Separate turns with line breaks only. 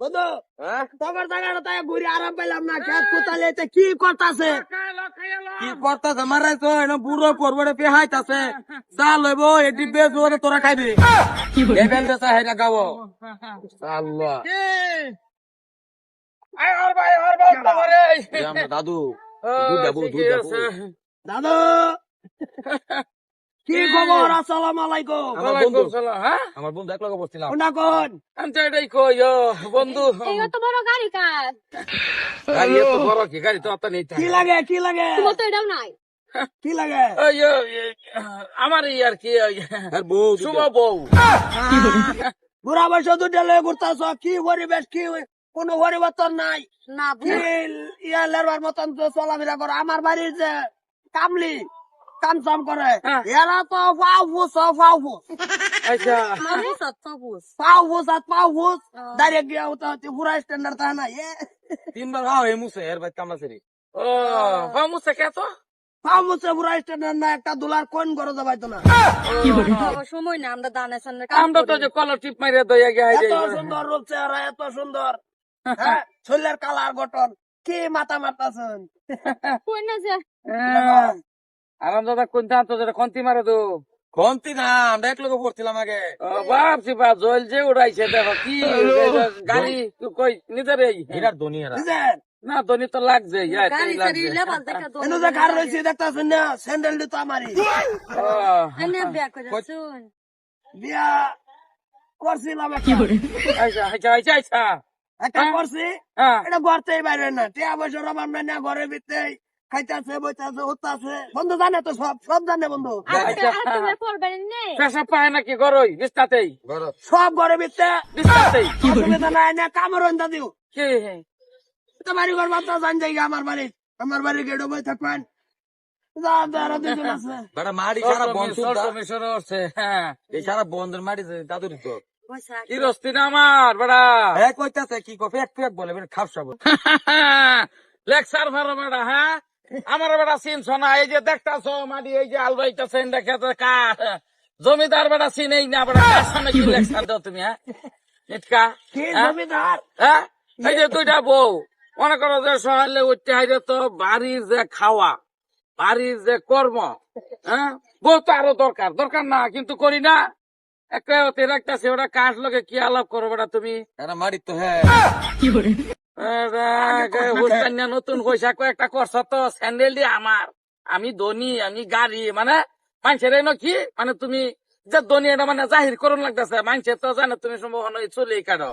বন্ধু তোমার জায়গাটা তাই ঘুরে আরাম পেলাম না খেত কোথালে কি করতেছে
কি করতেছে মারাই তো এনে বুড়ো পরবড়ে পেহাইতাছে চা লইব এটি বেচবো তোরা খাইবি এবেন বেচা হেরা গাবো আল্লাহ দাদু দুধ দেবো
দাদু কি খবর? আসসালাম আলাইকুম।
আমার বন্ধু এক লগে বসছিলাম
কোনটা কোন?
আমি তো এটাই কই বন্ধু
এই তো বড় গাড়ি কার
গাড়ি এত বড় কি গাড়ি তো অত নেই
কি লাগে কি লাগে
তোমার তো এটাও নাই
কি লাগে?
আমার আর কি শুভ বউ
বুড়া বয়স দুটা লয়ে ঘুরতাছ কি পরিবেশ কি কোন পরিবর্তন নাই
না
কি ইয়া লেরবার মতন তো চলাফেরা করে আমার বাড়ির যে কামলি কামসাম করে এরা তো ফাউফুস
আচ্ছা
ফাউফুস ডাইরেক্ট গিয়া হতো পুরা স্ট্যান্ডার্ড তা না
তিনবার এই মুছে এর ভাই কামলা সেরি ও মুছে কে তো
ফাউফুসে পুরা স্ট্যান্ডার্ড না একটা ডলার কোন করে যাবাইতো না
সময় না আমরা দানে সামনে
আমরা তো যে কলার টিপ মাইরে দইয়া গিয়া
এত সুন্দর রূপ চেহারা এত সুন্দর শরীরের কালার গঠন কি মাথা মারতাছেন
কই না যে
আরাম দাদা কোন তো যেটা খন্তি মারে তো খন্তি না আমরা এক লোক পড়ছিলাম আগে বাপসি বাপ জল যে উড়াইছে দেখো কি গাড়ি কই নিজের এই এটার ধনী না ধনী তো লাগছে
গাড়ি সারি লেবাল দেখা তো
এনে যে কার রইছে দেখতাছেন না স্যান্ডেল দিত আমারই
এনে বিয়া করে শুন
বিয়া করছিলাম একটা একটা করছি এটা ঘরতেই বাইরে না টিয়া বছর আমার না ঘরের ভিতরে খাইতেছে বইতেছে উঠতেছে বন্ধু জানে তো সব জানে বন্ধু
তুমি পড়বেন নেই
পেশাব পায় নাকি গরই বিস্তাতেই
সব ঘরের ভিতরে
বিস্তাতেই
অসুবিধা নাই না কামড় দা দিও
কি
বাড়ি ঘর বাচ্চা জান যাই আমার বাড়ি গেড়ো বই থাকবেন
মাড়ি সারা বন্ধ এই সারা বন্ধের মাটি দাদুরি তো কি রস্তি না আমার বেড়া কইতাছে কি কফি এক ফেক বলে খাপসাব লেকচার ভালো বেড়া হ্যাঁ আমার বেড়া চিনছ না এই যে দেখতাছ মাটি এই যে আলবাইতাছে দেখে কাঠ জমিদার বেড়া চিনেই না বেড়া কার সামনে কি লেকচার দাও তুমি হ্যাঁ নিটকা
জমিদার
হ্যাঁ এই যে দুইটা বউ মনে করো যে সহালে উঠতে হাইরে তো বাড়ির যে খাওয়া বাড়ির যে কর্ম হ্যাঁ বউ তো আরো দরকার না কিন্তু করি না একটা রাখতেছে ওরা কাঠ লোকে কি আলাপ করো বেটা তুমি মারি তো হ্যাঁ নতুন পয়সা কয়েকটা করছ তো স্যান্ডেল দিয়ে আমার আমি ধনী আমি গাড়ি মানে মানুষের কি মানে তুমি যে ধনী এটা মানে জাহির করুন লাগতেছে মানুষের তো জানে তুমি সম্ভব চলেই কাটো